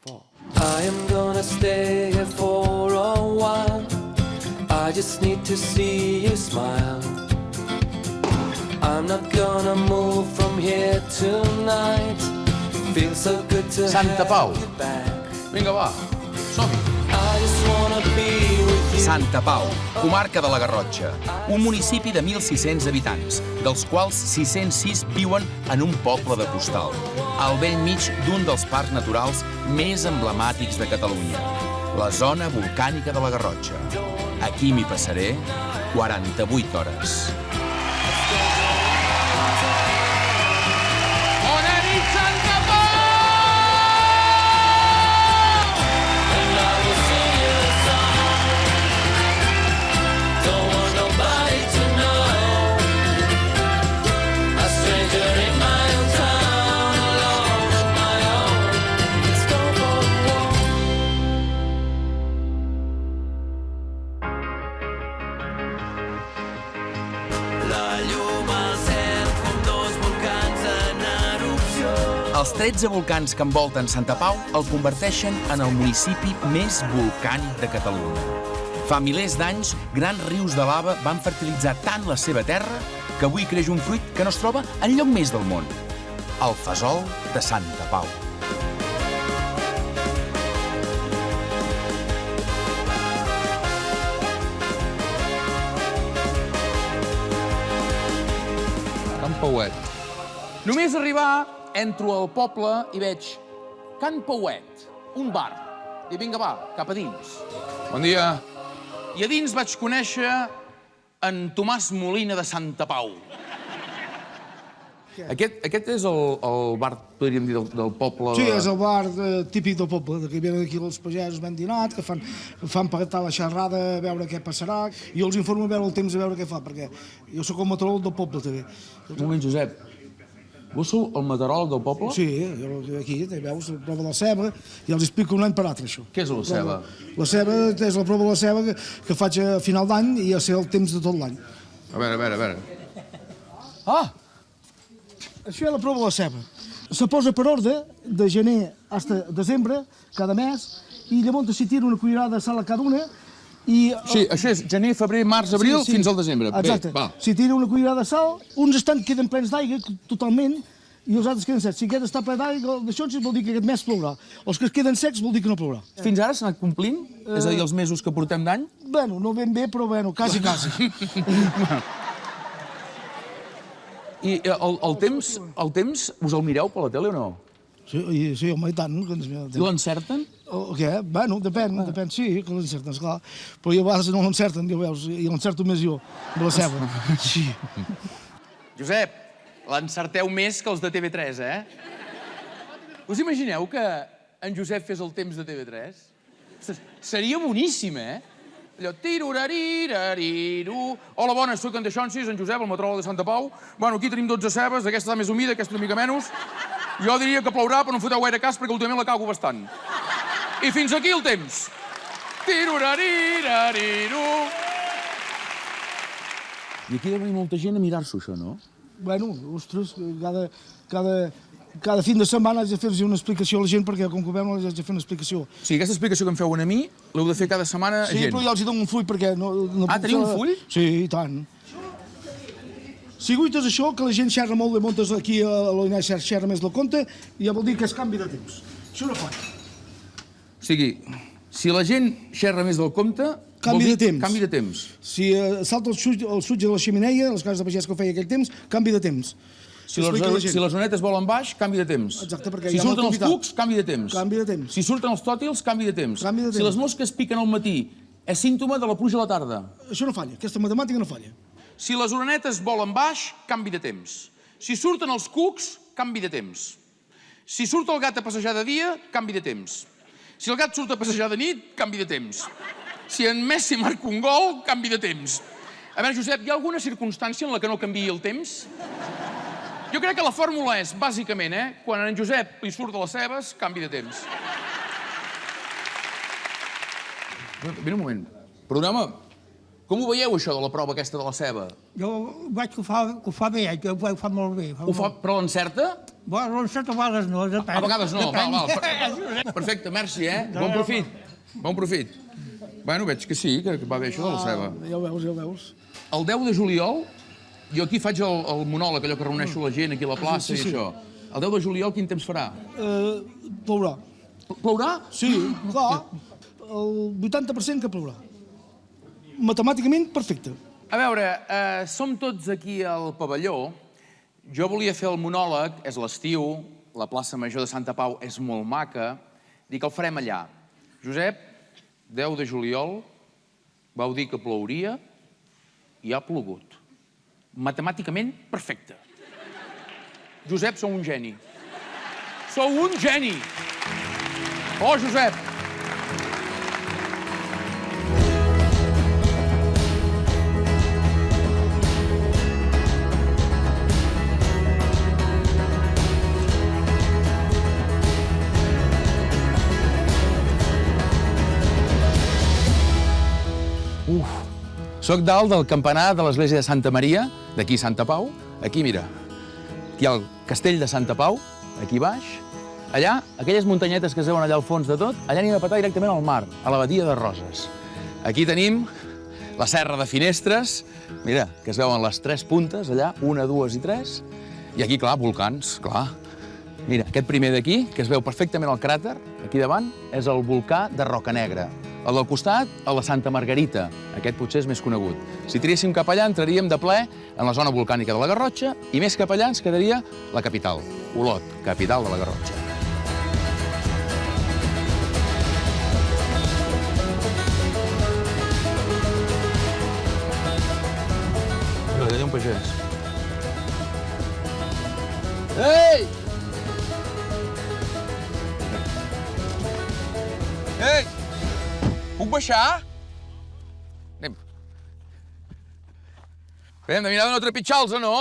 I am gonna stay here for a while. I just need to see you smile. I'm not gonna move from here tonight. Feels so good to Santa Pau. have you back. Vinga, va, som-hi. I just wanna be with you. Santa Pau, comarca de la Garrotxa. Un municipi de 1.600 habitants, dels quals 606 viuen en un poble de Costal, al bell mig d'un dels parcs naturals més emblemàtics de Catalunya, la zona volcànica de la Garrotxa. Aquí m'hi passaré 48 hores. Bona nit, Santa Pau! And I will sing you a song. Don't want nobody to know. A stranger in my own town, alone on my own. Let's go for a walk. La llum al cel com dos volcans en erupció. Els 13 volcans que envolten Santa Pau el converteixen en el municipi més volcànic de Catalunya. Fa milers d'anys, grans rius de lava van fertilitzar tant la seva terra que avui creix un fruit que no es troba enlloc més del món, el fesol de Santa Pau. Can Pauet. Només arribar, entro al poble i veig Can Pauet, un bar. I vinga, va, cap a dins. Bon dia. I a dins vaig conèixer en Tomàs Molina de Santa Pau. Aquest és el bar, podríem dir, del poble... Sí, és el bar típic del poble, que venen aquí els pagesos ben dinat, que fan pagar la xerrada a veure què passarà, i jo els informo a veure el temps a veure què fa, perquè jo sóc el meteoròleg del poble, també. Un moment, Josep. Vos sou el meteoròleg del poble? Sí, aquí, veus, la prova de la ceba, i els explico un any per altre, això. Què és la ceba? La ceba és la prova de la ceba que faig a final d'any i a ser el temps de tot l'any. A veure. Ah! Això és la prova de la ceba. Se posa per ordre de gener fins a desembre, cada mes, i llavors s'hi tira una cullerada de sal a cada una. Sí, això és gener, febrer, març, abril, fins al desembre. Exacte. S'hi tira una cullerada de sal, uns queden plens d'aigua totalment, i els altres queden secs. Si aquest està ple d'aigua, d'això vol dir que aquest mes plourà. Els que es queden secs vol dir que no plourà. Fins ara s'ha anat complint? És a dir, els mesos que portem d'any? Bueno, no ben bé, però bueno, quasi. I el temps, us el mireu per la tele o no? Sí, home, i tant. I l'encerten? Què? Bueno, depèn, sí, que l'encerten, esclar. Però jo a vegades no l'encerten, ja veus, i l'encerto més jo, de la ceba. Sí. Josep, l'encerteu més que els de TV3, eh? Us imagineu que en Josep fes el temps de TV3? Seria boníssim, eh? Allò, tirurarirarirú... Hola, bones, soc en Deixonsis, en Josep, el meteoròleg de Santa Pau. Bueno, aquí tenim 12 cebes, aquesta està més humida, aquesta una mica menys. Jo diria que plourà, però no em foteu gaire cas, perquè últimament la cago bastant. I fins aquí el temps. Tirurarirarirú... I aquí deu venir molta gent a mirar-s'ho, això, no? Bueno, ostres, cada fin de setmana haig de fer-los una explicació a la gent, perquè com que ho veuen haig de fer una explicació. O sigui, aquesta explicació que em feu a mi, l'heu de fer cada setmana a gent. Sí, però jo els hi dono un full perquè no... Teniu un full? Sí, i tant. Si guites això, que la gent xerra molt de montes aquí a l'Oinà xerra més del compte, ja vol dir que és canvi de temps. Això no fa. O sigui, si la gent xerra més del compte... Canvi de temps. Canvi de temps. Si salta el sutge de la xemeneia, les cases de pagès que ho feia aquell temps, canvi de temps. Si les onetes volen baix, canvi de temps. Exacte, perquè si hi ha surten els molta cucs, canvi de temps. Canvi de temps. Si surten els tòtils, canvi de temps. Canvi de temps. Si les mosques piquen al matí, és símptoma de la pluja a la tarda. Això no falla, aquesta matemàtica no falla. Si les onetes volen baix, canvi de temps. Si surten els cucs, canvi de temps. Si surt el gat a passejar de dia, canvi de temps. Si el gat surt a passejar de nit, canvi de temps. Si en Messi marca un gol, canvi de temps. A veure, Josep, hi ha alguna circumstància en la que no canviï el temps? Jo crec que la fórmula és, bàsicament, quan a en Josep li surt de les cebes, canvi de temps. Vine un moment. Programa, com ho veieu, això de la prova aquesta de la ceba? Jo veig que ho fa bé, que ho fa molt bé. Però l'encerta? Bueno, a vegades no, depèn. A vegades no, Depèn. val. Perfecte, merci, Bon profit. Bon profit. Bueno, veig que sí, que va bé això de la ceba. Ja ho veus, ja ho veus. El 10 de juliol, jo aquí faig el monòleg, allò que reuneixo la gent aquí a la plaça i això. El 10 de juliol quin temps farà? Plourà. Plourà? Sí, clar. El 80% que plourà. Matemàticament, perfecte. A veure, som tots aquí al pavelló. Jo volia fer el monòleg, és l'estiu, la plaça Major de Santa Pau és molt maca, dic, el farem allà. Josep, 10 de juliol, vau dir que plouria i ha plogut. Matemàticament, perfecte. Josep, sou un geni. Sou un geni! Oh, Josep! Soc dalt del campanar de l'església de Santa Maria, d'aquí Santa Pau. Aquí, mira, aquí hi ha el castell de Santa Pau, aquí baix. Allà, aquelles muntanyetes que es veuen allà al fons de tot, allà anem a petar directament al mar, a la badia de Roses. Aquí tenim la serra de Finestres, mira, que es veuen les tres puntes, allà, 1, 2 i 3. I aquí, clar, volcans, clar. Mira, aquest primer d'aquí, que es veu perfectament al cràter, aquí davant, és el volcà de Rocanegra. El del costat, el de Santa Margarita. Aquest potser és més conegut. Si tiréssim cap allà, entraríem de ple en la zona volcànica de la Garrotxa i més cap allà ens quedaria la capital, Olot, capital de la Garrotxa. Allà hi ha un pagès. Ei! Ei! Puc baixar? Anem. Hem de mirar de no trepitjar-los, no?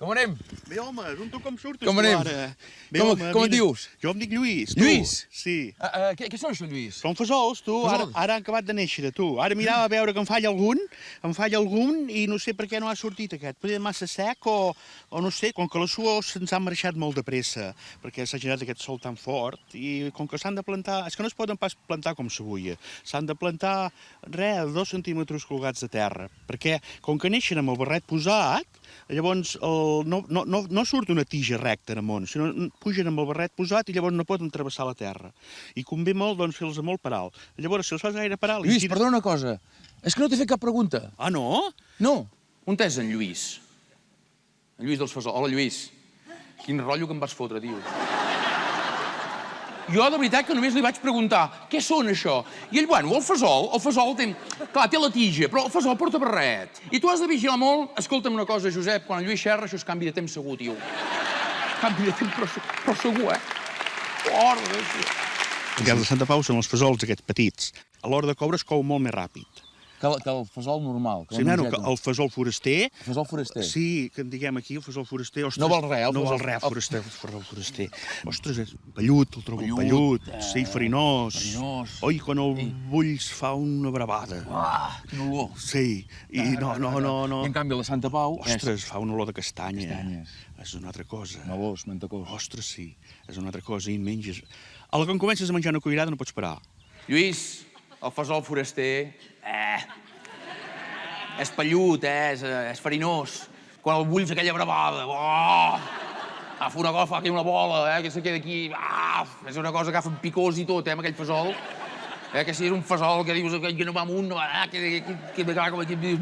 Com anem? Bé, home, on tu com surtes Com tu anem? ara? Bé, Com- home, com et mira, dius? Jo em dic Lluís. Tu. Lluís? Sí. Què són això, Lluís? Són fesols, tu. Fesols? Ara han acabat de néixer, tu. Ara mirava a veure que em falla algun i no sé per què no ha sortit aquest. Potser massa sec o no sé, com que les suors se'ns han marxat molt de pressa, perquè s'ha generat aquest sol tan fort i com que s'han de plantar... És que no es poden pas plantar com s'avulla. S'han de plantar, 2 centímetres colgats de terra, perquè com que neixen amb el barret posat, llavors no surt una tija recta amunt, sinó pugen amb el barret posat i llavors no poden travessar la terra. I convé molt doncs, fer-los molt per alt. Llavors, si els fas gaire per alt... Lluís, perdona una cosa. És que no t'he fet cap pregunta. Ah, no? No. On és en Lluís? En Lluís dels Fesols. Hola, Lluís. Quin rotllo que em vas fotre, tio. Jo, de veritat, que només li vaig preguntar què són, això? I ell, bueno, el fesol té... Clar, té la tija, però el fesol porta barret. I tu has de vigilar molt... Escolta'm una cosa, Josep, quan el Lluís xerra, això és canvi de temps segur, tio. Canvi de temps, però segur, Fora d'això. Els de Santa Pau són els fesols aquests petits. A l'hora de coure es cou molt més ràpid. Que el fesol normal. Sí, nano, que el fesol foraster... El fesol foraster. Sí, que en diguem aquí, el fesol foraster... Ostres, No vol res, No vol res, el fesol foraster. Ostres, és pellut, el trobo pellut, sí, farinós. Farinós. Oi, quan el bulls fa una bravada. Quin olor. Sí, i no. I en canvi, la Santa Pau... Ostres, fa una olor de castanya. Castanyes. És una altra cosa. Melós, mentacós. Ostres, sí, és una altra cosa, i menges... A la que comences a menjar una cuirada no pots parar. Lluís, el fesol foraster... És pellut, és farinós. Quan el bulls aquella bravada, agafa una cosa, fa aquí una bola, que se queda aquí, és una cosa que agafa picós i tot, amb aquell fesol. Que si és un fesol que dius que no va amunt, no va, que com aquí, dius...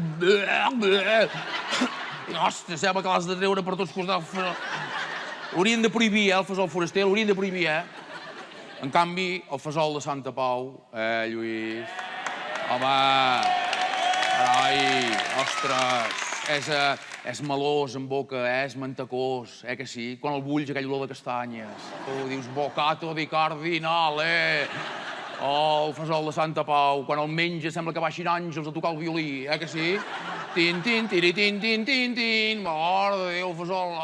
Ostres, sembla que l'has de treure per tots costats. Haurien de prohibir, el fesol foraster, l'haurien de prohibir, En canvi, el fesol de Santa Pau, Lluís... Home... Carai, ostres, és melós en boca, és mantecós, que sí? Quan el bulls, aquell olor de castanyes. Tu dius, bocato di cardinale. Oh, el fesol de Santa Pau, quan el menja sembla que baixin àngels a tocar el violí, que sí? Tin, tin, tiri, tin, tin, tin, tin. Mare de Déu, el fesol,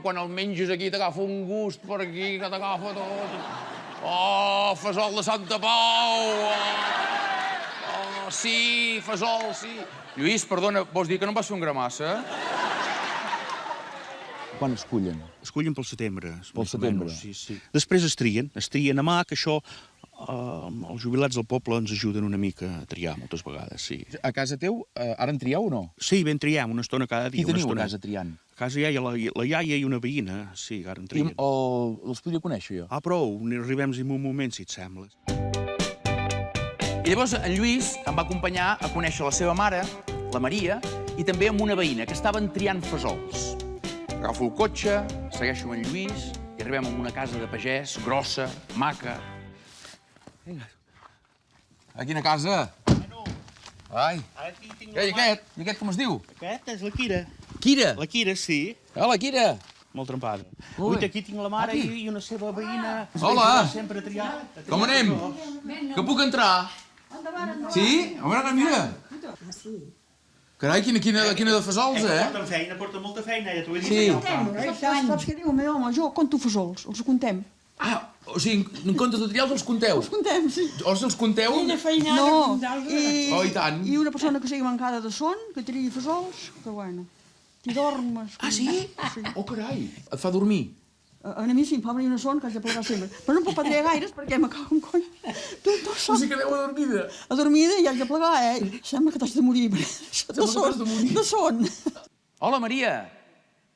quan el menges aquí t'agafa un gust per aquí que t'agafa tot. Oh, fesol de Santa Pau! Sí, fesol, sí. Lluís, perdona, vols dir que no em vas fer un gramassa? Quan escullen? Escullen pel setembre. Pel setembre. Sí, sí. Després es trien a mà, que això els jubilats del poble ens ajuden una mica a triar moltes vegades, sí. A casa teu, ara en trieu o no? Sí, ben triem una estona cada dia. Qui teniu a estona. casa triant? A casa hi ha la iaia i una veïna, sí, ara en I trien. els podria conèixer jo? Ah, prou, arribem en un moment, si et sembla. I llavors en Lluís em va acompanyar a conèixer la seva mare, la Maria, i també amb una veïna, que estaven triant fesols. Agafo el cotxe, segueixo amb en Lluís i arribem a una casa de pagès, grossa, maca. A quina casa? Ai. Aquí tinc I aquest? I aquest com es diu? Aquest és la Quira. Quira. La Quira, sí. Hola, Quira. Molt trempada. Molt bé. Ui, aquí tinc la mare Aquí. i una seva veïna. Hola. Sempre a triar. Com anem? Que puc entrar? Sí? A veure, mira. Carai, quina de fesols, Porta molta feina, ja t'ho he dit. Sí. Saps què diu el meu home? Jo conto fesols, els contem. Ah, o sigui, en comptes de triar els conteu. Els contem, sí. O si els conteu... No, Oh, i tant. i una persona que sigui mancada de son, que tregui fesols, que bueno, t'hi dormes. Ah, sí? Sí. Oh, carai. Et fa dormir. A mi sí, em fa venir una son que haig de plegar sempre. Però no puc triar gaires perquè me cago en coll. Tu O saps, sigui que aneu adormida. adormida i haig de plegar, Sembla que t'has de morir. De son. De son. Hola, Maria.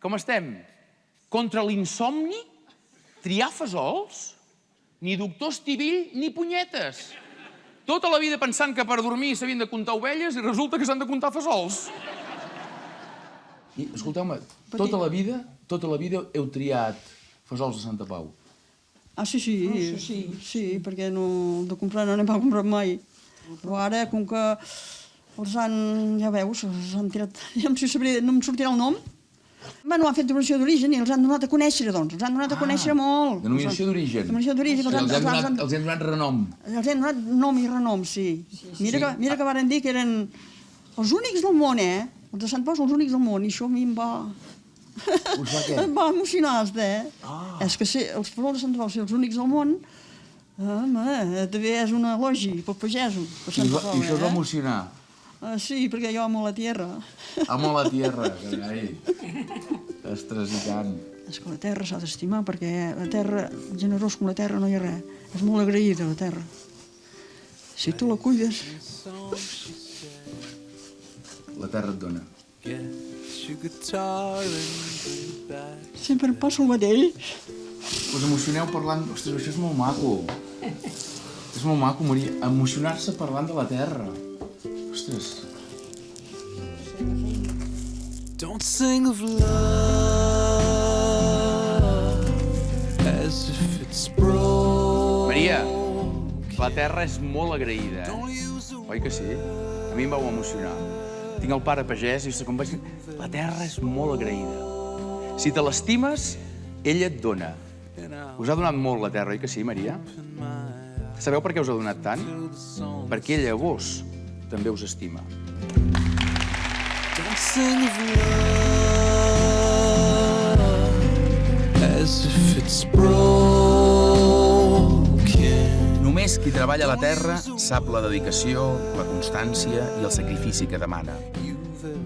Com estem? Contra l'insomni? Triar fesols? Ni doctor Estivill ni punyetes. Tota la vida pensant que per dormir s'havien de comptar ovelles i resulta que s'han de comptar fesols. I, escolteu-me, tota la vida heu triat fesols de Santa Pau. Ah, sí, sí, perquè no, de comprar no n'hem comprat mai. Però ara, com que els han, ja veus, els han tirat, ja no em sortirà el nom. Bueno, han fet denominació d'origen i els han donat a conèixer, doncs. Els han donat a conèixer molt. Denominació d'origen. Denominació d'origen. Els hem donat renom. Els hem donat nom i renom, sí. Mira que varen dir que eren els únics del món, Els de Sant Pau són els únics del món, i això a mi em va... Us va què? Em va emocionar, És que ser els fesols de Sant Pau ser els únics del món, també és un elogi pel pagesos. I això us va emocionar. Sí, perquè jo amo la tierra. Amo la tierra, carai. Ostres, i tant. És que la terra s'ha d'estimar, perquè la terra, generós com la terra, no hi ha res. És molt agraïda, la terra. Si tu la cuides... La terra et dona. Sempre em passa el mateix. Us emocioneu parlant... Ostres, això és molt maco. És molt maco, Maria. Emocionar-se parlant de la terra. Ostres. Don't sing of love as if it's broke. Maria, la terra és molt agraïda, Oi que sí? A mi em vau emocionar. Tinc el pare pagès i com vaig dir, la terra és molt agraïda. Si te l'estimes, ella et dona. Us ha donat molt la terra, oi que sí, Maria? Sabeu per què us ha donat tant? Perquè ella a vos també us estima. Don't sing of love as if it's broken. Només qui treballa la terra sap la dedicació, la constància i el sacrifici que demana.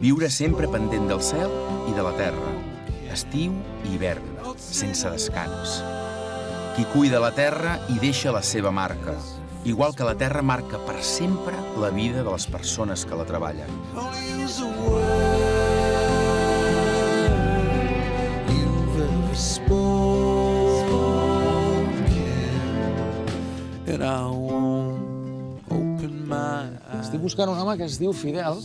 Viure sempre pendent del cel i de la terra, estiu i hivern, sense descans. Qui cuida la terra hi deixa la seva marca, igual que la terra marca per sempre la vida de les persones que la treballen. Only use a word you've ever spoken, and I won't open my eyes. Estic buscant un home que es diu Fidel,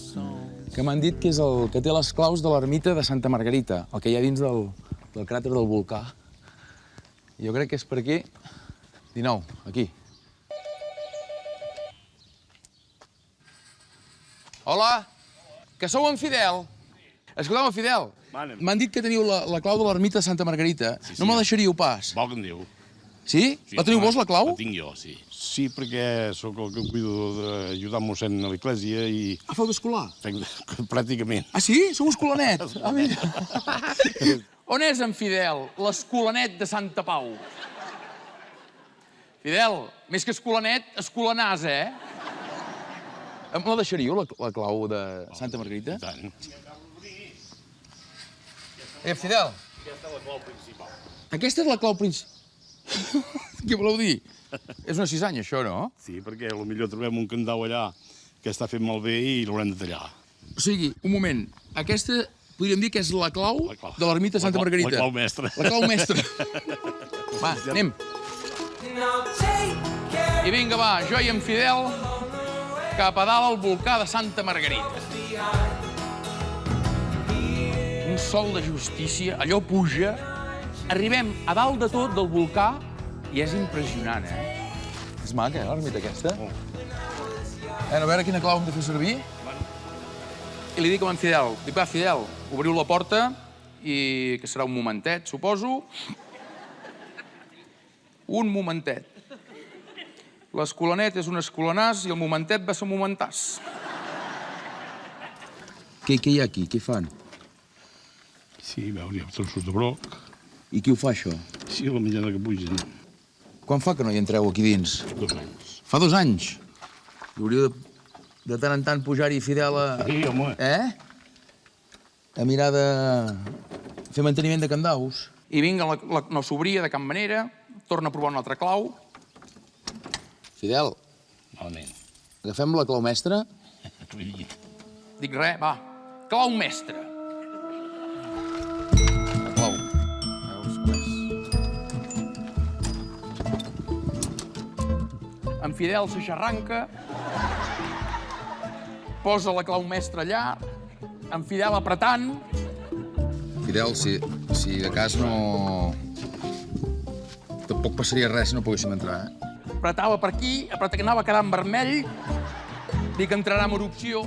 que m'han dit que és el que té les claus de l'ermita de Santa Margarita, el que hi ha dins del cràter del volcà. Jo crec que és per aquí. 19, aquí. Hola, que sou en Fidel? Escolteu-me, Fidel, m'han dit que teniu la clau de l'ermita de Santa Margarita. No me la deixaríeu pas. Vol que en diu. Sí? La teniu vos, la clau? La tinc jo, sí. Sí, perquè sóc el que cuido d'ajudar mossèn a l'església i... Ah, feu d'escolar? Pràcticament. Ah, sí? Sou escolanet? Ah, mira. On és en Fidel, l'escolanet de Santa Pau? Fidel, més que escolanet, escolanàs, Em la deixaríeu, la clau de Santa Margarita? I tant. Fidel, Aquesta és la clau principal. Aquesta és la clau principal. Què voleu dir? És una cisanya, això, no? Sí, perquè potser trobem un candau allà que està fet malbé i l'haurem de tallar. O sigui, un moment, aquesta podríem dir que és la clau de l'ermita de Santa Margarita. La clau mestra. La clau mestra. Va, anem. I vinga, va, jo i en Fidel cap a dalt al volcà de Santa Margarita. Un sol de justícia, allò puja. Arribem a dalt de tot del volcà i és impressionant, És maca, l'ermita aquesta? A veure quina clau hem de fer servir. I li dic a en Fidel, va, Fidel, obriu la porta i que serà un momentet, suposo. Un momentet. L'escolanet és un escolanàs i el momentet va ser un momentàs. Què hi ha aquí? Què fan? Sí, veus, hi ha trossos de broc. I qui ho fa, això? Sí, la mitjana que pugen. Quan fa que no hi entreu aquí dins? 2 anys. Fa 2 anys. I hauríeu de tant en tant pujar-hi, Fidel, a... Sí, home. A mirar de... fer manteniment de candaus. I vinga, no s'obria de cap manera, torna a provar una altra clau. Fidel, Malament. agafem la clau mestra. T'ho he dit. Dic res, va. Clau mestra. La clau. Veus, res. En Fidel s'aixarranca, posa la clau mestra allà, en Fidel apretant. Fidel, si de cas no... Tampoc passaria res si no poguéssim entrar, Apretava per aquí, anava quedant vermell, dic que entrarà en erupció.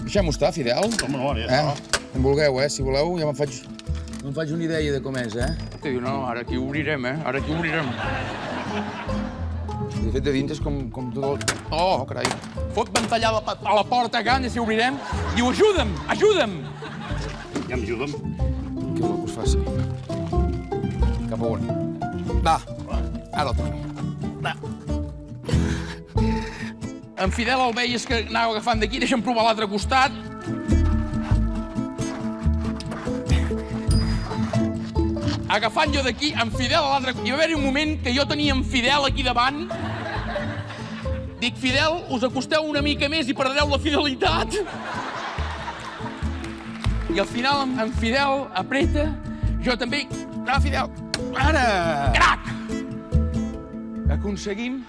Deixem-ho estar, Fidel. Home, no, ja està. Com vulgueu, si voleu, ja me'n faig una idea de com és, Que diu, no, ara aquí ho obrirem, Ara aquí ho obrirem. De fet, de dins és com tot el... Oh, carai. Fot ventallar a la porta, gana, si obrirem. Diu, ajuda'm, ajuda'm. Ja m'ajuda'm. Què voleu que us faci? Cap a on? Va, ara el torno. Va. En Fidel el veies que anava agafant d'aquí, deixa'm provar l'altre costat. Agafant jo d'aquí, en Fidel a l'altre... Hi va haver-hi un moment que jo tenia en Fidel aquí davant. Dic, Fidel, us acosteu una mica més i perdreu la fidelitat. I al final en Fidel apreta, jo també... Ah, Fidel, ara! Crac! Aconseguim,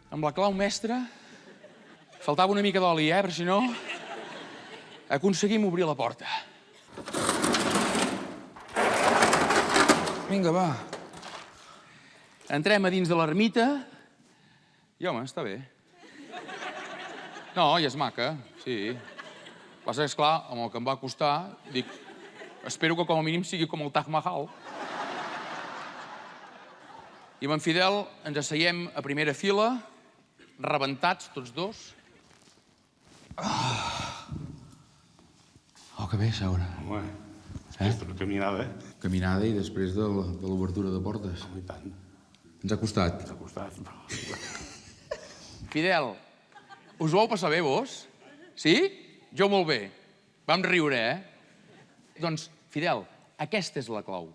amb la clau mestra, faltava una mica d'oli, però si no, aconseguim obrir la porta. Vinga, va. Entrem a dins de l'ermita i, home, està bé. No, i és maca, sí. El que passa és, clar, amb el que em va costar, dic, espero que com a mínim sigui com el Taj Mahal. I amb en Fidel ens asseiem a primera fila, rebentats tots dos. Oh, que bé seure. Home, és una caminada, Caminada i després de l'obertura de portes. I tant. Ens ha costat. Ens ha costat. Fidel, us ho vau passar bé, vos? Sí? Jo molt bé. Vam riure, Doncs, Fidel, aquesta és la clau.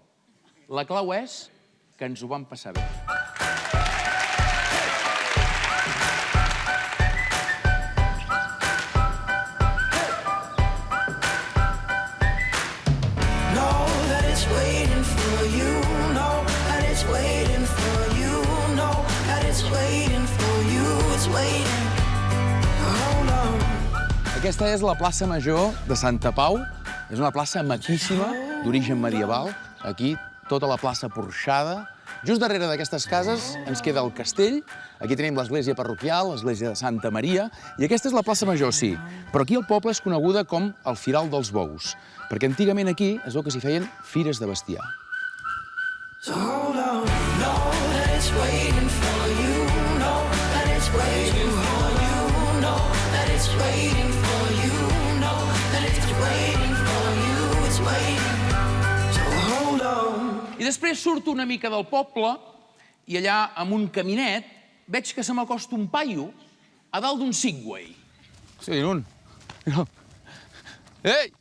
La clau és que ens ho vam passar bé. Know that it's waiting for you. Know that it's waiting for you. Know that it's waiting for you. It's waiting. Hold on. Aquesta és la plaça Major de Santa Pau. És una plaça maquíssima, d'origen medieval. Aquí, tota la plaça porxada. Just darrere d'aquestes cases ens queda el castell. Aquí tenim l'església parroquial, l'església de Santa Maria. I aquesta és la plaça Major, sí. Però aquí el poble és coneguda com el Firal dels Bous, perquè antigament aquí es veu que s'hi feien fires de bestiar. So hold on. Know that it's waiting for you. Know that it's waiting for you. Know that it's waiting for you. Know that it's waiting for you. It's waiting. So hold on. I després surto una mica del poble i allà, amb un caminet, veig que se m'acosta un paio a dalt d'un Segway. Sí, un. Ei!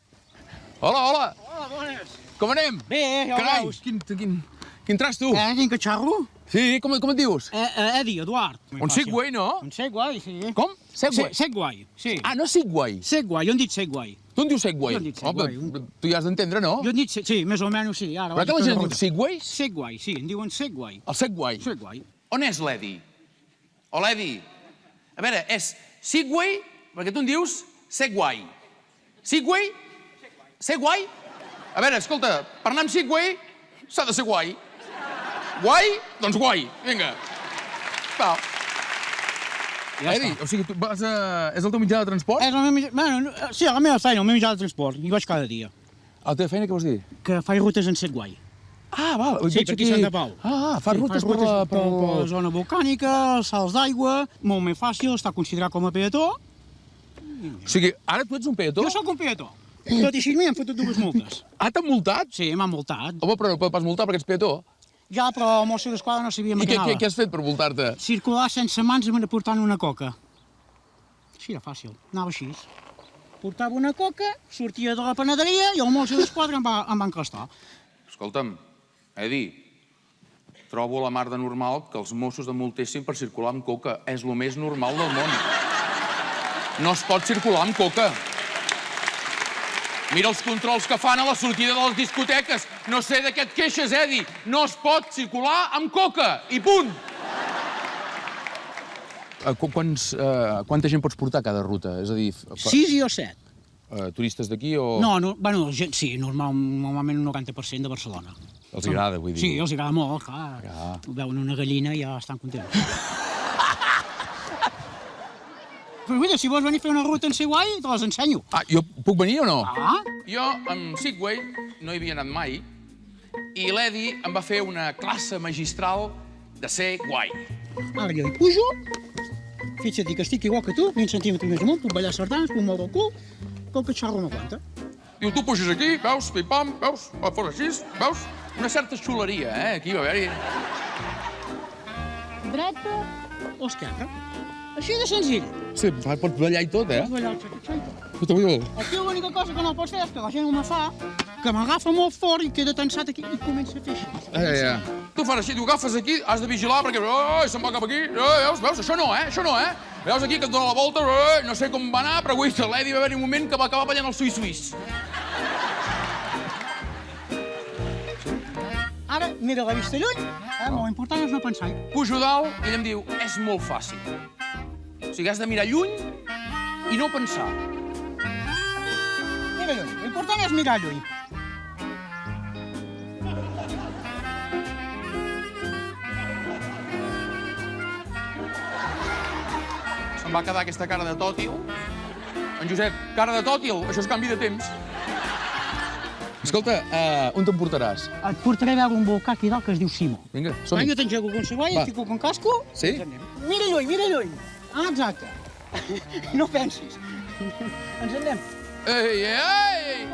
Hola, hola! Hola, bones. Com anem? Bé, ja ho Carai, veus. quin tras tu? Quin catxarro? Sí, com et dius? Edi, Eduard. Un Segway, no? Un Segway, sí. Com? Segway? Segway, sí. Ah, no Segway. Segway, jo en dit Segway. Tu en dius Segway? Jo en dic Segway. Home, tu ja has d'entendre, no? Jo en dit, sí, més o menys sí. Ara Però que la gent diu Segways? Segway, sí, en diuen Segway. El Segway. Segway. On és l'Edi? O l'Edi? A veure, és Segway, perquè tu en dius Segway. Segway? Segway? A veure, escolta, per anar amb Segway s'ha de ser guai. Guai? Doncs guai. Vinga. Va. Ja Edi, està. o sigui, tu vas a... és el teu mitjà de transport? És el meu mitjà... Bueno, sí, a la meva feina, el meu mitjà de transport. Hi vaig cada dia. A la teva feina què vols dir? Que faig rutes en Segway. Ah, val. Sí, per aquí a Santa Pau. Fas rutes per la... per la zona volcànica, salts d'aigua, molt més fàcil, està considerat com a peató. O sigui, ara tu ets un peató? Jo sóc un peató. Tot i així m'hi han fotut dues multes. Ah, t'han multat? Sí, m'han multat. Home, però no pot pas multar perquè ets peató. Ja, però el Mosso d'Esquadra no sabia I què què anava. has fet per multar-te? Circular sense mans i portant una coca. Així era fàcil, anava així. Portava una coca, sortia de la panaderia i el Mosso d'Esquadra em va encastar. Escolta'm, Edi, trobo la mar de normal que els Mossos de multessin per circular amb coca. És el més normal del món. No es pot circular amb coca. Mira els controls que fan a la sortida de les discoteques. No sé de què et queixes, Edi. No es pot circular amb coca. I punt. Quanta gent pots portar a cada ruta? És a dir, 6 i o 7. turistes d'aquí o... No, bueno, gent, sí, normalment un 90% de Barcelona. Els agrada, vull dir. Sí, els agrada molt, clar. Ja. Veuen una gallina i ja estan contents. Però mira, si vols venir a fer una ruta en Segway, te les ensenyo. Ah, jo puc venir o no? Ah? Jo, amb Segway, no hi havia anat mai, i l'Edi em va fer una classe magistral de ser guai. Ara jo hi pujo, fixa't que estic igual que tu, 20 centímetres més amunt, puc ballar sardanes, puc moure el cul, que el catxarro m'aguanta. Diu, tu puges aquí, veus, pim-pam, veus, fos així, veus? Una certa xuleria, aquí va haver-hi. Dreta o esquerra. Així de senzill. Sí, pots ballar i tot, Pots ballar el xaca-xaca. Aquí Aquí l'única cosa que no pots fer és que la gent me fa, que m'agafa molt fort i queda tensat aquí i comença a fer així. Tu fas així, tu agafes aquí, has de vigilar perquè se'n va cap aquí, veus, això no, això no, Veus aquí que et dona la volta, no sé com va anar, però avui l'Edi va haver-hi un moment que va acabar ballant el suís-suís. Ara, mira la vista lluny, molt important és no pensar-hi. Pujo dalt i ell em diu, és molt fàcil. O sigui, has de mirar lluny i no pensar. Mira lluny, l'important és mirar lluny. Se'm va quedar aquesta cara de tòtil. En Josep, cara de tòtil, això és canvi de temps. Escolta, on te'n portaràs? Et portaré a veure un volcà aquí dalt que es diu Simo. Vinga, Va, som-hi. jo t'engego con Segway, Va. et fico con casco. Sí? Mira lluny. Ah, exacte. No pensis. Ens anem. Ei!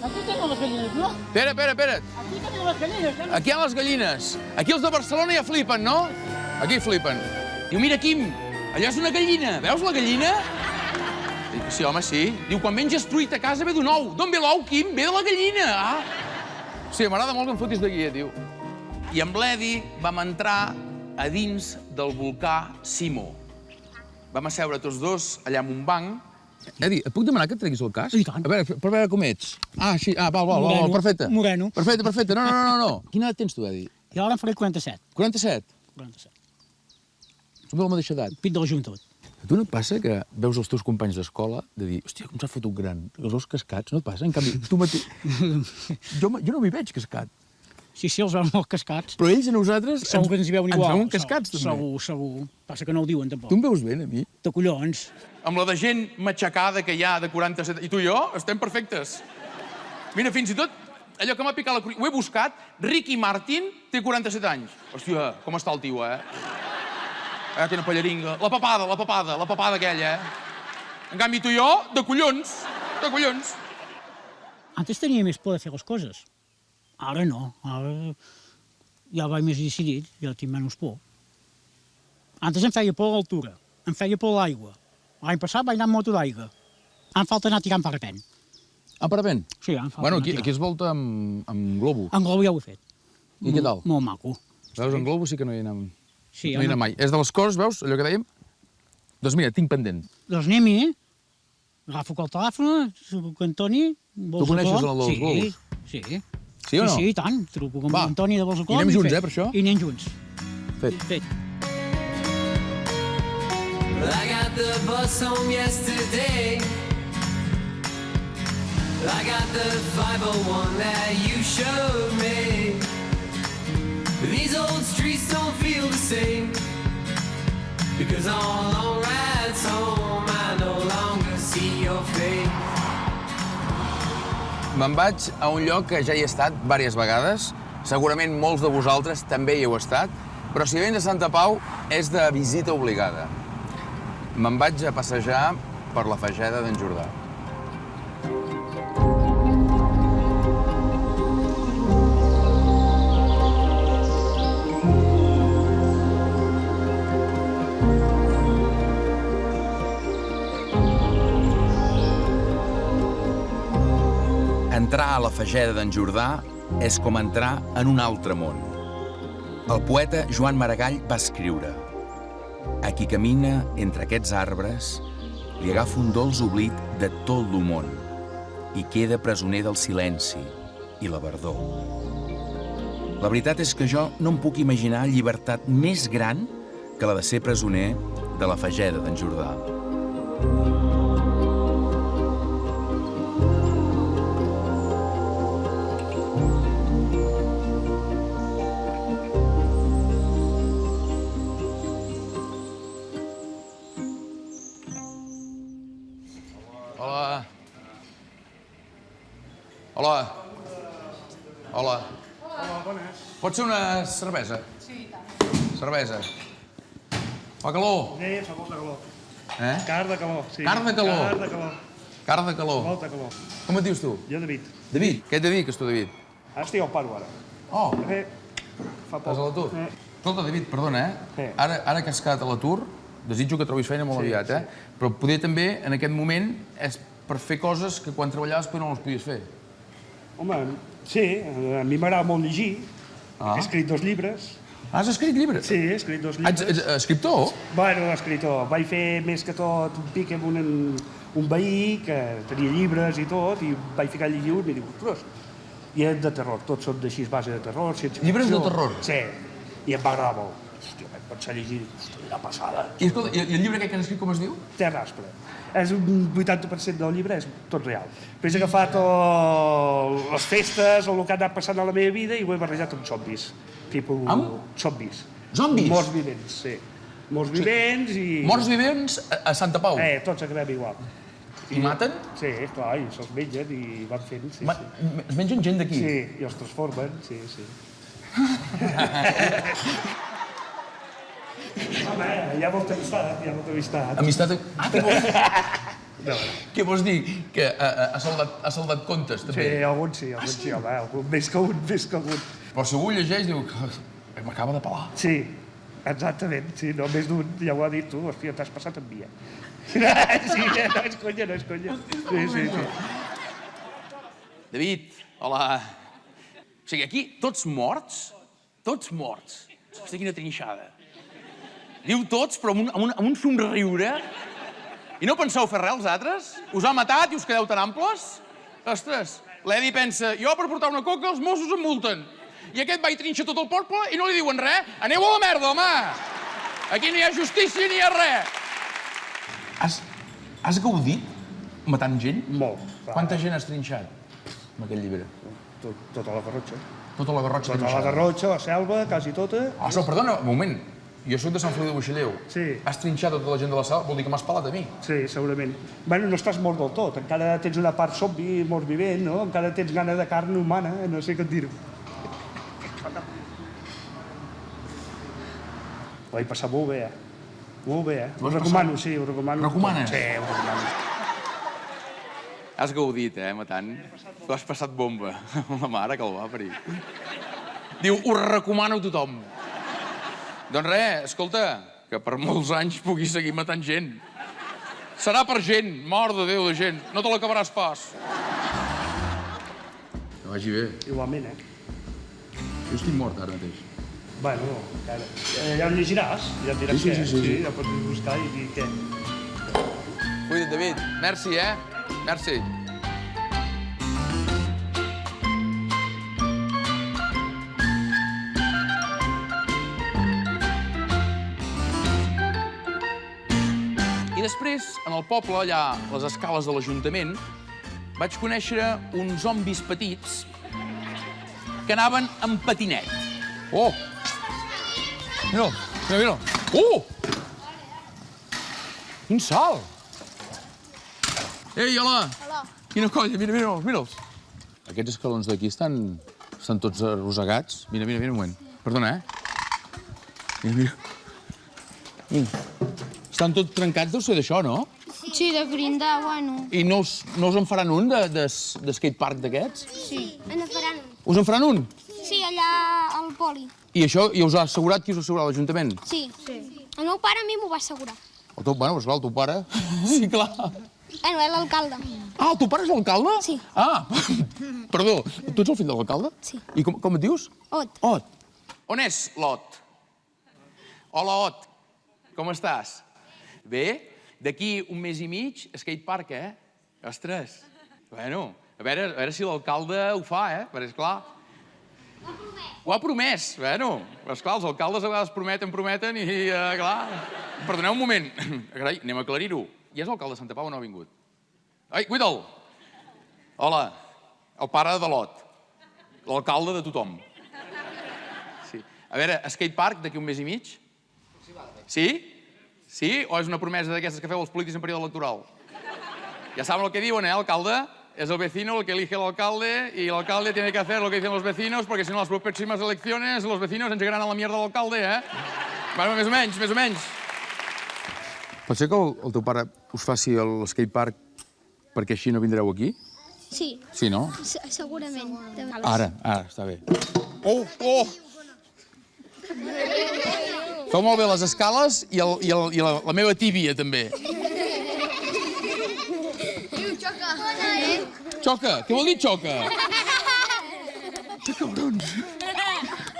Aquí tenen les gallines, no? Espera. Aquí tenen les gallines, no? Aquí hi ha les gallines. Aquí els de Barcelona ja flipen, no? Aquí flipen. Diu, mira, Quim, allò és una gallina. Veus la gallina? Dic, sí, home, sí. Diu, quan menges fruita a casa ve d'un ou. D'on ve l'ou, Quim? Ve de la gallina. Ah. Sí, m'agrada molt que em fotis de guia, tio. I amb l'Edi vam entrar a dins del volcà Simo. Vam asseure tots dos allà en un banc. Edi, et puc demanar que et treguis el casc? I tant. A veure com ets. Ah, sí, val, Moreno, perfecte. moreno. Perfecte. No. Quina edat tens tu, Edi? I ara en faré 47. 47? 47. Som de la mateixa edat. Pit de la joventut. A tu no et passa que veus els teus companys d'escola de dir, hòstia, com s'ha fotut gran, els veus cascats? No et passa? En canvi, tu mateix... jo no m'hi veig cascat. Sí, els veus molt cascats. Però ells a nosaltres Segur que ens hi veuen igual. ens veuen cascats, també. Segur. Passa que no ho diuen, tampoc. Tu em veus bé, a mi? De collons. Amb la de gent matxacada que hi ha de 47... I tu i jo estem perfectes. Mira, fins i tot allò que m'ha picat la curiositat... Ho he buscat. Ricky Martin té 47 anys. Hòstia, com està el tio, Quina pallaringa. La papada aquella, En canvi, tu i jo, de collons. Antes tenia més por de fer les coses. Ara no. Ara ja vaig més decidit, ja tinc menys por. Antes em feia por l'altura, em feia por l'aigua. L'any passat vaig anar amb moto d'aigua. Em falta anar tirant parapent. Ah, parapent? Sí, em falta Bueno, anar tirant. aquí es volta amb globo. En globo ja ho he fet. I què tal? Molt maco. Veus, en globo sí que no hi anem. Sí, No hi anem mai. És de les coses, veus, allò que dèiem? Doncs mira, tinc pendent. Doncs anem-hi, agafo el telèfon, truco amb Antoni... Tu coneixes el dels globus? Sí. Sí o no? Sí, i tant. Truco amb Va. Antoni de Bols I anem junts, per això? I anem junts. Fet. Fet. I got the bus home yesterday. I got the 501 that you showed me. These old streets don't feel the same. Because on long rides home I no longer see your face. Me'n vaig a un lloc que ja hi he estat diverses vegades. Segurament molts de vosaltres també hi heu estat. Però si vens a Santa Pau és de visita obligada. Me'n vaig a passejar per la Fageda d'en Jordà. Entrar a la Fageda d'en Jordà és com entrar en un altre món. El poeta Joan Maragall va escriure: a qui camina entre aquests arbres li agafa un dolç oblit de tot lo món i queda presoner del silenci i la verdor. La veritat és que jo no em puc imaginar llibertat més gran que la de ser presoner de la Fageda d'en Jordà. Hola. Hola. Hola. Hola, bones. Pot ser una cervesa? Sí, i tant. Cervesa. Fa calor? Sí, fa molta calor. Eh? Car de calor, sí. Car de calor. Car de calor. Car de calor. Molta calor. Com et dius tu? Jo, David. David. Què et dediques tu, David? Ara estic al paro, ara. Oh, Fa poc. estàs a l'atur? Escolta, David, perdona, Sí. Ara que has quedat a l'atur, desitjo que trobis feina molt aviat, Però poder també, en aquest moment, és per fer coses que quan treballaves però no les podies fer. Home, sí, a mi m'agrada molt llegir. Ah. He escrit 2 llibres. Has escrit llibres? Sí, he escrit 2 Ets llibres. escriptor? Bueno, escritor. Vaig fer més que tot un pic amb un veí que tenia llibres i tot, i vaig ficar a llegir un i dic, ostres, i és de terror, tots són d'així, base de terror, ciència Llibres de ficció. terror? Sí, i em va agradar molt. Hòstia, vaig pensar a llegir, hòstia, la passada. I, escolta, i el llibre aquest que has escrit com es diu? Terra aspra. És un 80% del llibre, és tot real. Però he agafat les festes, el que ha anat passant a la meva vida i ho he barrejat amb zombis. Tipus zombis. Zombis? Morts vivents, sí. Morts vivents i... Morts vivents a Santa Pau. Tots acabem igual. I maten? Sí, clar, i se'ls mengen i van fent, sí, sí. Es mengen gent d'aquí? Sí, i els transformen, sí, sí. Home, hi ha molta amistat, hi ha molta amistat. Amistat... Ah, què vols, No, què vols dir? Que ha saldat comptes, sí, també? algun sí, home, algun, més que un, més que un. Però si algú llegeix, diu que m'acaba de pelar. Sí, exactament, sí, no, més d'un, ja ho ha dit tu, hòstia, t'has passat en via. Sí, no és conya, no és conya. Sí, sí, sí. David, hola. O sigui, aquí, tots morts? Tots morts. Hosti, quina trinxada. Diu tots, però amb un somriure. I no penseu fer res, els altres? Us ha matat i us quedeu tan amples? Ostres, l'Edi pensa, jo per portar una coca els Mossos em multen. I aquest va i trinxa tot el poble i no li diuen res. Aneu a la merda, home! Aquí no hi ha justícia ni hi ha res. Has gaudit matant gent? Molt. Quanta gent has trinxat amb aquest llibre? Tota la Garrotxa. Tota la Garrotxa Tota la trinxada. Garrotxa, la selva, quasi tota. Ah, no, perdona, un moment. Jo soc de Sant Feliu de Buixalleu. Sí. Has trinxat tota la gent de la sala, vol dir que m'has pelat a mi. Sí, segurament. Bueno, no estàs mort del tot, encara tens una part zombi, mort vivent, no? Encara tens gana de carn humana, no sé què et dir-ho. Ho vaig passar molt bé, Molt bé, Ho recomano, sí, ho recomano. Recomanes? Sí, ho recomano. Has gaudit, matant. Tu has passat bomba. La mare que el va parir. Diu, ho recomano a tothom. Doncs res, escolta, que per molts anys pugui seguir matant gent. Serà per gent, mort de Déu de gent. No te l'acabaràs pas. Que vagi bé. Igualment, Jo estic mort ara mateix. Bueno, encara. Ja ho llegiràs, ja et diràs Sí, què. sí. Ja pots buscar i dir què. Cuida't, David. Merci, Merci. I després, en el poble, allà a les escales de l'Ajuntament, vaig conèixer uns zombis petits que anaven amb patinet. Oh! Mira. Oh! Quin salt! Ei, hola! Hola. Quina colla, mira'ls. Aquests escalons d'aquí estan tots arrossegats. Mira, un moment. Perdona, Mira. Estan tots trencats, deu ser d'això, no? Sí, de grindar, bueno. I no us en faran un de skatepark d'aquests? Sí. En faran un. Us en faran un? Sí, allà al poli. I això, i us ha assegurat qui us ha assegurat, l'Ajuntament? Sí. El meu pare a mi m'ho va assegurar. Esclar, el teu pare... Sí, clar. Bueno, és l'alcalde. Ah, el teu pare és l'alcalde? Sí. Ah, perdó. Tu ets el fill de l'alcalde? Sí. I com et dius? Ot. Ot. On és l'Ot? Hola, Ot. Com estàs? Bé? D'aquí un mes i mig, skatepark, Ostres. Bueno, a veure si l'alcalde ho fa, perquè, esclar... Ho ha promès. Bueno, esclar, els alcaldes a vegades prometen i, clar... Perdoneu un moment. Carai, anem a aclarir-ho. Ja és l'alcalde de Santa Pau o no ha vingut? Ai, cuida'l! Hola, el pare de l'Ot. L'alcalde de tothom. Sí. A veure, skatepark d'aquí un mes i mig? Sí? Sí? O és una promesa d'aquestes que feu els polítics en període electoral? Ja saben el que diuen, alcalde? Es el vecino el que elige al alcalde y el alcalde tiene que hacer lo que dicen los vecinos porque si no las próximas elecciones los vecinos engegaran a la mierda al alcalde, Bueno, més o menys. Pot ser que el teu pare us faci skatepark perquè així no vindreu aquí? Sí. Sí, no? Segurament. Ara, està bé. Oh! Feu molt bé les escales i la meva tíbia, també. Xoca? Què vol dir xoca? Que cabrons.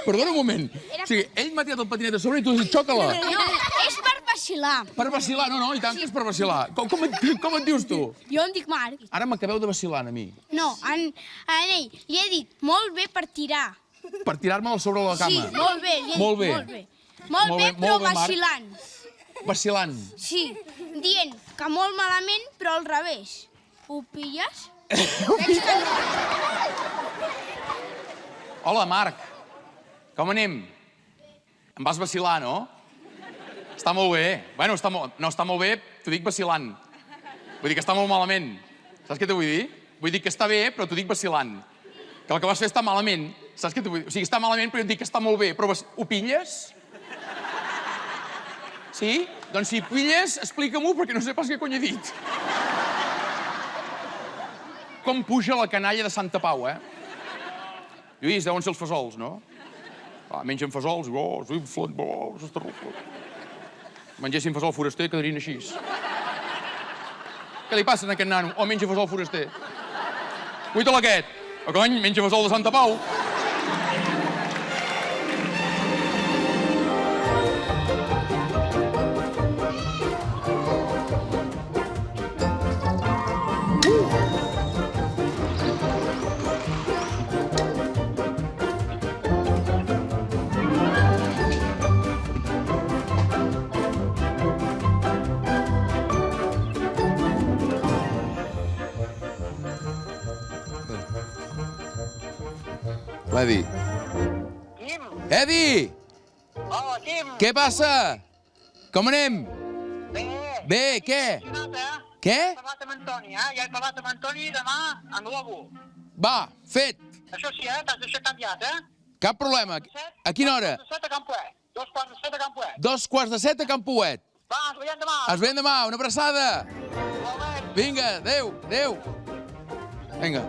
Perdona un moment. O sigui, ell m'ha tirat el patinet a sobre i tu has dit xoca-la. No, és per vacilar. Per vacilar? No, i tant que és per vacilar. Com et dius tu? Jo em dic Marc. Ara m'acabeu de vacilar a mi. No, a ell li he dit molt bé per tirar. Per tirar-me'l sobre la cama. Sí, molt bé, li he dit Molt bé. Molt bé, però Marc. vacilant. Vacilant. Sí, dient que molt malament, però al revés. Ho pilles? Hola, Marc. Com anem? Em vas vacilar, no? Està molt bé. Bueno, no està molt bé, t'ho dic vacilant. Vull dir que està molt malament. Saps què t'ho vull dir? Vull dir que està bé, però t'ho dic vacilant. Que el que vas fer està malament. Saps què t'ho vull dir? O sigui, està malament, però jo et dic que està molt bé. Però ho pilles? Sí? Doncs si pilles, explica-m'ho, perquè no sé pas què cony he dit. Com puja la canalla de Santa Pau, Lluís, deuen ser els fesols, no? Mengen fesols, soy un flot, s'està ruflat. Mengessin fesol foraster, quedarien així. Què li passa a aquest nano? O menja fesol foraster? Cuita-la aquest. O cony, menja fesol de Santa Pau. L'Edi. Quim? Edi! Hola, Quim! Què passa? Com anem? Bé. Bé, què? Què? He parlat amb Antoni, Ja he parlat amb Antoni i demà en Globo. Va, fet. Això sí, t'has deixat canviat, Cap problema. A quina hora? 2 quarts de 7 a Campoet. 2 quarts de 7 a Campoet. 2:45 a Can Pouet. Va, ens veiem demà. Ens veiem demà, una abraçada. Molt bé. Vinga, adéu. Vinga,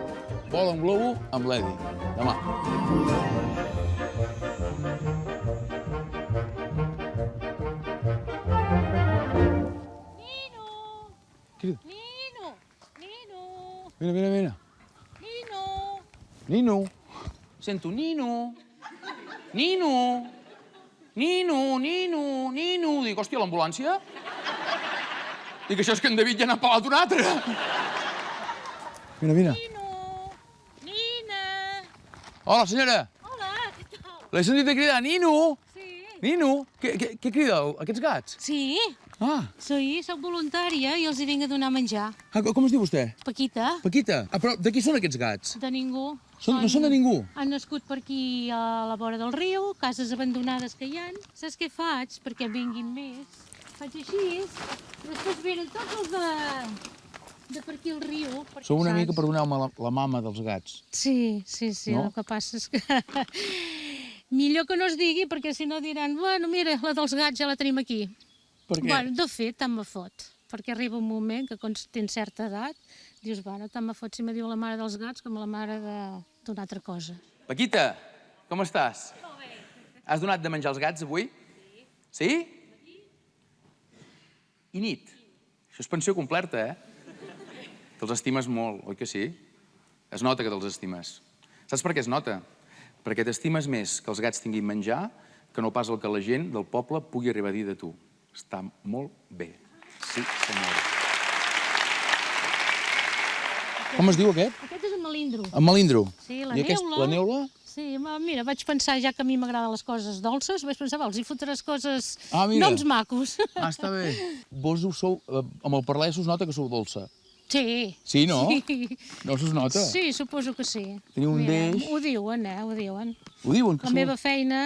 vol en globo amb l'Edi. Demà. Crida. Nino! Nino! Mira. Nino! Nino. Sento Nino. Nino. Dic, hòstia, l'ambulància? Dic, això és que en David ja n'ha pelat un altre. Mira. Nina! Hola, senyora. Hola, què tal? L'he sentit a cridar. Nino. Sí. Nino. Què crideu? Aquests gats? Sí, Ah. soc voluntària i els hi vinc a donar menjar. Com es diu vostè? Paquita, Paquita. Ah, però de qui són aquests gats? de ningú. No són de ningú? Han nascut per aquí a la vora del riu, cases abandonades que hi ha. Saps què faig? Perquè en vinguin més. Faig així, i després venen tots els de per aquí al riu. perquè, Sou una saps? mica, perdoneu-me, la mama dels gats. Sí, No? el que passa és que... Millor que no es digui, perquè si no diran, bueno, mira, la dels gats ja la tenim aquí. Per què? Bueno, de fet, tant me fot, perquè arriba un moment que quan tens certa edat, dius, bueno, tant me fot si me diu la mare dels gats com la mare d'una altra cosa. Paquita, com estàs? Molt bé. Has donat de menjar als gats avui? Sí. Sí? I nit. Això és pensió completa, eh? Te'ls estimes molt, oi que sí? Es nota que te'ls estimes. Saps per què es nota? Perquè t'estimes més que els gats tinguin menjar que no pas el que la gent del poble pugui arribar a dir de tu. Està molt bé. Sí, senyora. Com es diu aquest? Aquest és un melindro. En Melindro. Sí, la I neula. La neula? Sí, mira, vaig pensar, ja que a mi m'agraden les coses dolces, vaig pensar, els hi fotràs coses, Ah, mira. noms macos. Ah, està bé. Vos ho sou... Amb el parler s'us nota que sou dolça. Sí. Sí, no? Sí. No s'us nota? Sí, suposo que sí. Teniu un Mira, deix. ho diuen, ho diuen. Ho diuen? Que La meva feina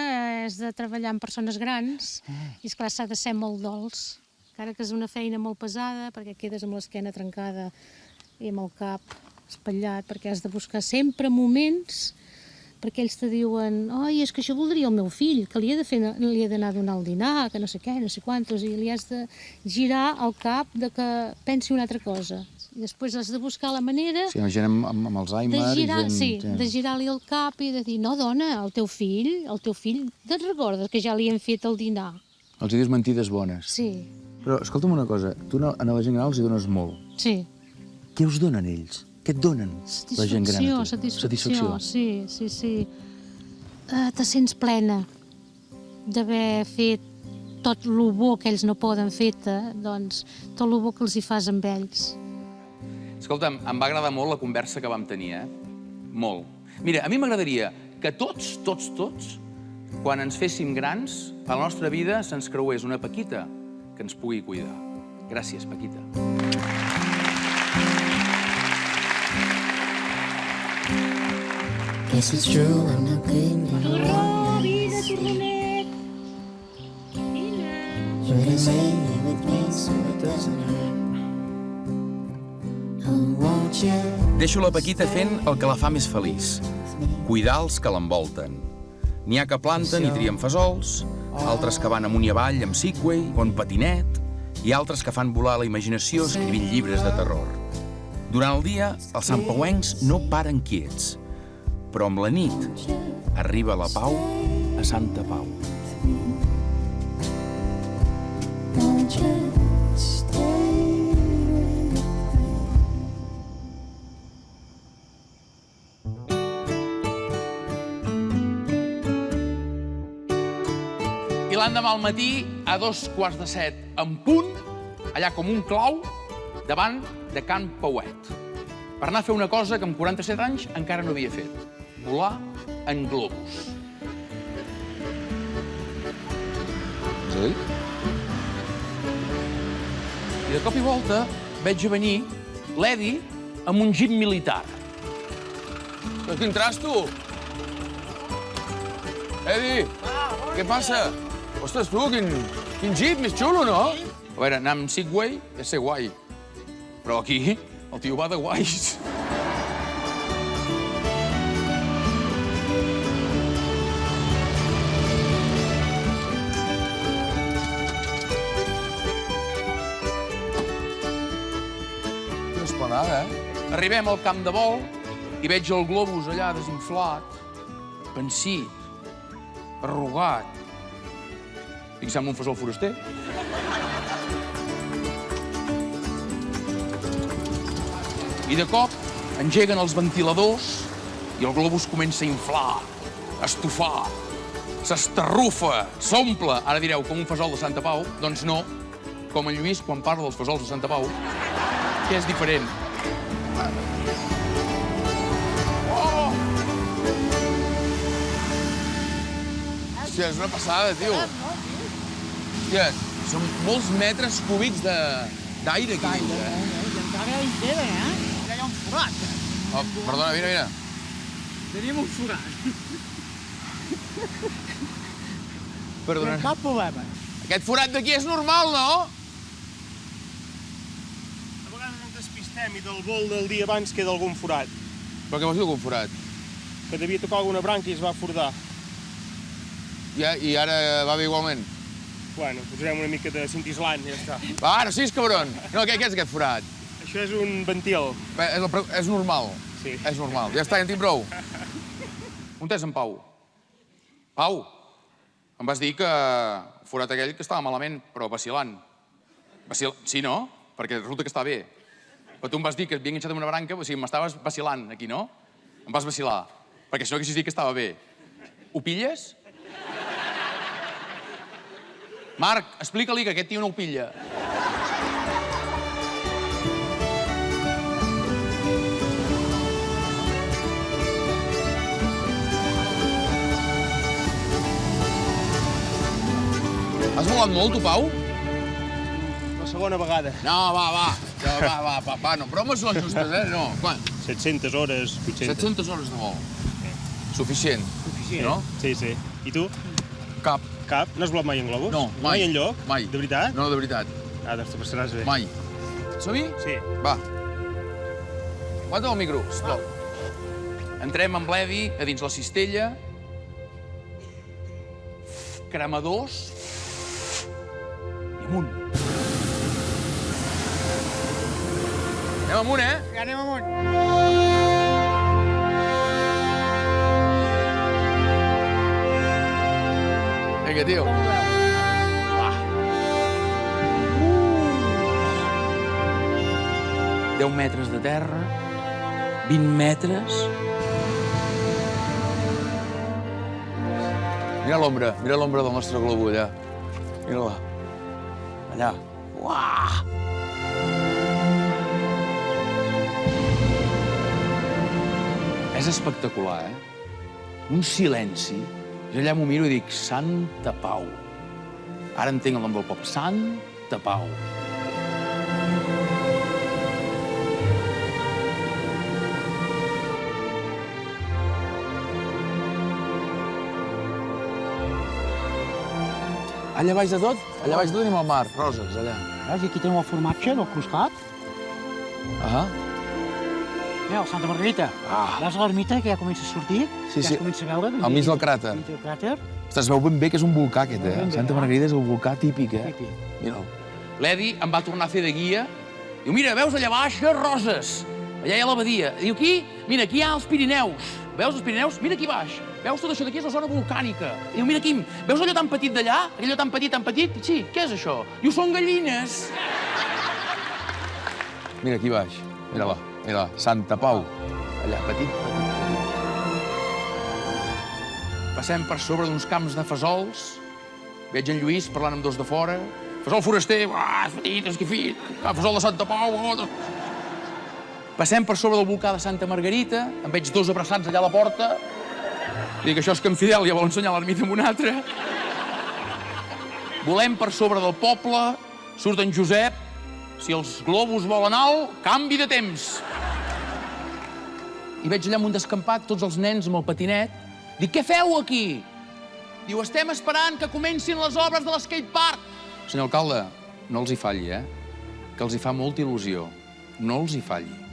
és de treballar amb persones grans i, esclar, s'ha de ser molt dolç. Encara que és una feina molt pesada, perquè quedes amb l'esquena trencada i amb el cap espatllat, perquè has de buscar sempre moments perquè ells te diuen, oi, és que això voldria el meu fill, que li he d'anar a donar el dinar, que no sé què, no sé quantos, i li has de girar el cap de que pensi una altra cosa. I després has de buscar la manera Sí, gent amb Alzheimer de girar, i gent... sí, de girar-li el cap i de dir, no, dona, el teu fill, te'n recordes que ja li hem fet el dinar? Els hi dius mentides bones. Sí, Però escolta'm una cosa, tu a la gent gran els hi dones molt. sí. Què us donen ells? Què et donen la gent gran a tu? Satisfacció, sí. Te sents plena d'haver fet tot el bo que ells no poden fer-te, doncs tot el bo que els hi fas amb ells. Escolta'm, em va agradar molt la conversa que vam tenir, Molt. Mira, a mi m'agradaria que tots, quan ens féssim grans, a la nostra vida se'ns creués una Paquita que ens pugui cuidar. Gràcies, Paquita. Guess it's true, I'm not good. Torró, vine, torronet! Vine! You're gonna say it with me so it doesn't hurt. Oh, won't you? Deixo la Paquita fent el que la fa més feliç. Cuidar els que l'envolten. N'hi ha que planten i trien fesols, altres que van amunt i avall amb Segway o en patinet, i altres que fan volar la imaginació escrivint llibres de terror. Durant el dia, els santpauencs no paren quiets, però amb la nit arriba la pau a Santa Pau. Won't you stay with me? I l'endemà al matí, a 7:15 en punt, allà com un clau, davant de Can Pauet. Per anar a fer una cosa que amb 47 anys encara no havia fet. Volar en globus. Sí? I de cop i volta veig a venir l'Edi amb un jeep militar. Quin tras, tu? Edi, què passa? Ostres, tu, quin jeep més xulo, no? A veure, anar amb Segway és ser guai. Però aquí el tio va de guais. Quina esplanada, Arribem al camp de vol i veig el globus allà desinflat, pensit, arrugat. Dic, sembla un fesol foraster. I de cop engeguen els ventiladors i el globus comença a inflar, a estufar, s'estarrufa, s'omple. Ara direu, com un fesol de Santa Pau? Doncs no, com en Lluís quan parla dels fesols de Santa Pau, que és diferent. Oh! Hòstia, és una passada, tio. Hòstia, són molts metres cúbics d'aire aquí. I encara hi queda, eh? Ja hi ha un forat. Oh, perdona, mira. Tenim un forat. Perdona. Cap problema. Aquest forat d'aquí és normal, no? A vegades ens despistem i del vol del dia abans queda algun forat. Però què vols dir algun forat? Que devia tocar alguna branca i es va fordar. I ara va bé igualment? Bueno, posarem una mica de cintislant i ja està. Va, no siguis cabron. No, què és aquest forat? Això és un ventil. És normal. Sí. És normal. Ja està, ja en tinc prou. On és en Pau? Pau, em vas dir que el forat aquell que estava malament, però vacilant. Sí, no? Perquè resulta que està bé. Però tu em vas dir que et havia enganxat amb una branca, o sigui, m'estaves vacilant aquí, no? Em vas vacilar. Perquè si no haguessis dit que estava bé. Ho pilles? Marc, explica-li que aquest tio no ho pilla. Has volat molt, tu, Pau? La segona vegada. No, va, no, bromes les justes, no? Quan? 700 hores, 800. 700 hores de vol. Suficient. No? Sí. I tu? Cap. Cap? No has volat mai en globus? No, mai. Mai enlloc? Mai. De veritat? No, de veritat. Ah, doncs te passaràs bé. Mai. Som-hi? Sí. Va. Aguanta el micro, sisplau. Entrem amb l'Evi a dins la cistella. Cremadors. I amunt. Anem amunt, eh? Ja anem amunt. Vinga, tio. Va. 10 metres de terra, 20 metres. Mira l'ombra del nostre globo allà. Mira-la. Allà. Uah! És espectacular, eh? Un silenci. Jo allà m'ho miro i dic, Santa Pau. Ara entenc el nom del poble. Santa Pau. Allà baix de tot? Allà baix de tot tenim el mar, roses, allà. Veus, aquí tenim el formatge del costat. Mira, el Santa Margarita. Veus l'ermita que ja comença a sortir? Sí, ja es comença a veure. Al mig del cràter. Al mig del cràter. Es veu ben bé que és un volcà, aquest, eh? Ben bé, Santa Margarita és el volcà típic, eh? Típic. Mira'l. L'Edi em va tornar a fer de guia. Diu, mira, veus allà baix, roses. Allà hi ha l'abadia. Diu, aquí, mira, aquí hi ha els Pirineus. Veus els Pirineus? Mira aquí baix. Veus tot això d'aquí és la zona volcànica. Diu, mira aquí, veus allò tan petit d'allà? Allò tan petit, tan petit? Sí, què és això? Diu, són gallines. Mira aquí baix. Mira-la, Santa Pau. Allà, petit. Passem per sobre d'uns camps de fesols. Veig en Lluís parlant amb dos de fora. Fesol foraster, és petit, esquifit. Fesol de Santa Pau. Passem per sobre del volcà de Santa Margarita. Em veig dos abraçats allà a la porta. Dic, això és que en Fidel ja vol ensenyar l'ermita amb un altre. Volem per sobre del poble. Surt en Josep. Si els globus volen alt, canvi de temps. I veig allà amb un descampat tots els nens amb el patinet. Dic, què feu aquí? Diu, estem esperant que comencin les obres de l'skatepark. Senyor alcalde, no els hi falli, eh? Que els hi fa molta il·lusió. No els hi falli.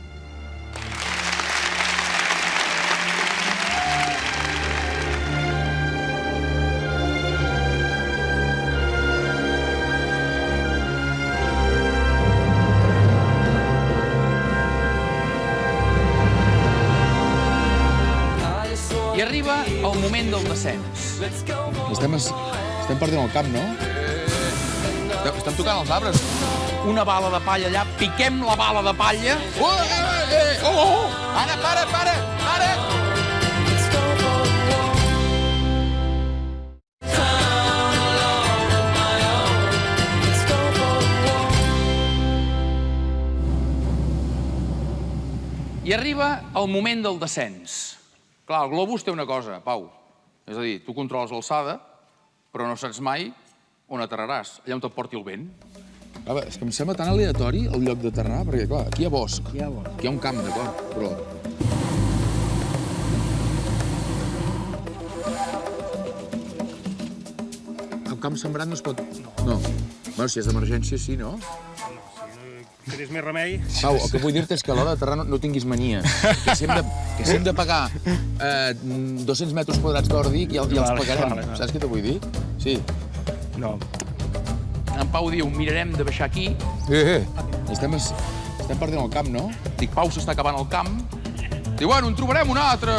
I arriba el moment del descens. Estem perdent el cap, no? Estan tocant els arbres. Una bala de palla allà, piquem la bala de palla. Ara, para! I arriba el moment del descens. Clar, el globus té una cosa, Pau. És a dir, tu controles l'alçada, però no saps mai on aterraràs, allà on te'l porti el vent. És que em sembla tan aleatori el lloc d'aterrar, perquè, clar, aquí hi ha bosc. Aquí hi ha un camp, d'acord, però... El camp sembrat no es pot... No. Bueno, si és d'emergència, sí, no? Si tens més remei... Pau, el que vull dir-te és que a l'hora d'aterrar no tinguis manies. Que si hem de pagar 200 metres quadrats d'ordi, ja els pagarem. Saps què te vull dir? Sí. No. En Pau diu, mirarem de baixar aquí. Estem perdent el camp, no? Dic, Pau s'està acabant el camp. Diu, bueno, en trobarem un altre.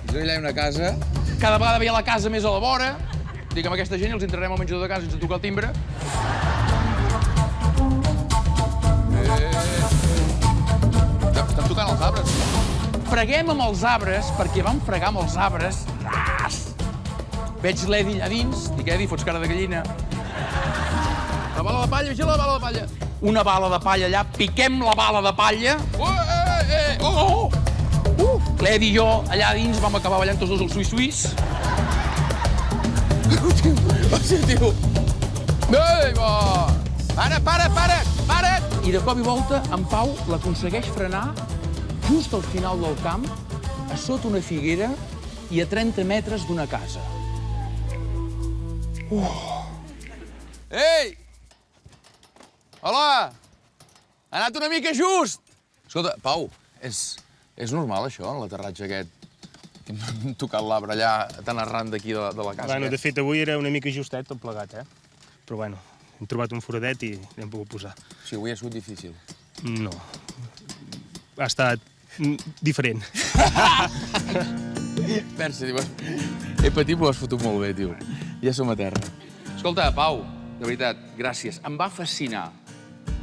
I allà hi ha una casa. Cada vegada veia la casa més a la vora. Dic, amb aquesta gent els entrarem al menjador de casa sense tocar el timbre. Estan tocant els arbres. Freguem amb els arbres, perquè vam fregar amb els arbres. Veig l'Edi allà dins. Dic, Edi, fots cara de gallina. La bala de palla, vigila la bala de palla. Una bala de palla allà, piquem la bala de palla. L'Edi i jo allà dins vam acabar ballant tots dos el suís-suís. Tio. Para! I de cop i volta, en Pau l'aconsegueix frenar just al final del camp, a sota una figuera i a 30 metres d'una casa. Ei! Hola! Ha anat una mica just! Escolta, Pau, és normal això, l'aterratge aquest? Hem tocat l'arbre allà tan arran d'aquí de la casa. Bueno, de fet, avui era una mica justet tot plegat, Però bueno, hem trobat un foradet i l'hem pogut posar. Sí, avui ha sigut difícil. No. Ha estat diferent. Merci, tio. He patit, però ho has fotut molt bé, tio. Ja som a terra. Escolta, Pau, de veritat, gràcies. Em va fascinar.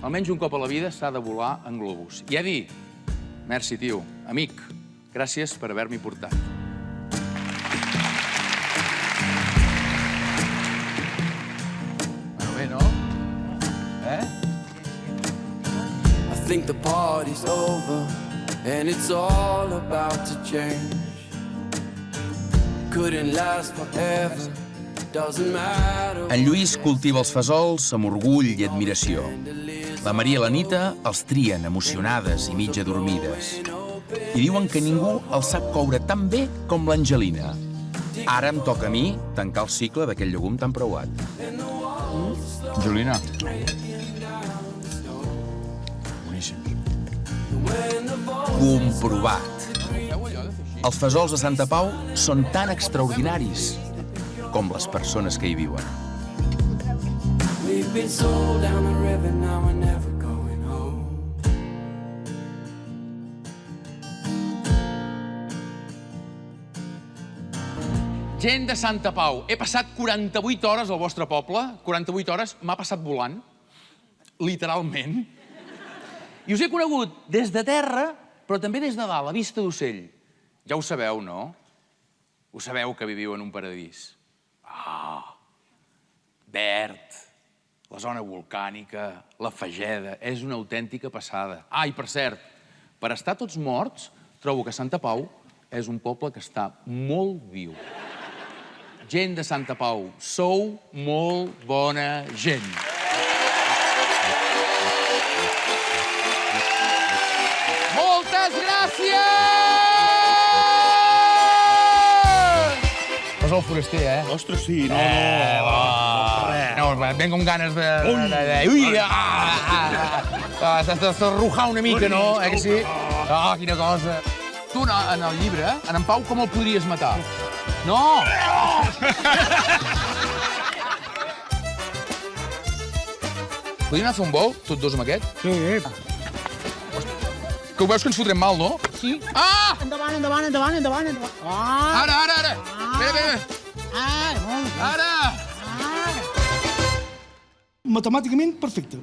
Almenys un cop a la vida s'ha de volar en globus. I Edi, merci, tio. Amic, gràcies per haver-m'hi portat. Bueno, bé, no? I think the party's over and it's all about to change. Couldn't last forever. En Lluís cultiva els fesols amb orgull i admiració. La Maria i l'Anita els trien emocionades i mitja dormides. I diuen que ningú els sap coure tan bé com l'Angelina. Ara em toca a mi tancar el cicle d'aquest llegum tan preuat. Angelina. Boníssim. Comprovat. Els fesols de Santa Pau són tan extraordinaris com les persones que hi viuen. We've been sold down the river, now we're never going home. Gent de Santa Pau, he passat 48 hores al vostre poble, 48 hores, m'ha passat volant, literalment. I us he conegut des de terra, però també des de dalt, a vista d'ocell. Ja ho sabeu, no? Ho sabeu que viviu en un paradís. Verd, la zona volcànica, la Fageda, és una autèntica passada. I per cert, per estar tots morts, trobo que Santa Pau és un poble que està molt viu. Gent de Santa Pau, sou molt bona gent. Moltes gràcies! Posa el foraster, Ostres, sí, no. No, venc amb ganes de... Ui! S'has d'arrujar una mica, no? Que sí? Quina cosa. Tu, en el llibre, en Pau, com el podries matar? No! Podríem anar a fer un vol, tots dos amb aquest? Sí. Que ho veus que ens fotrem mal, no? Sí. Ah! Endavant. Ara! Espera. Molt bé. Ara! matemàticament perfecte.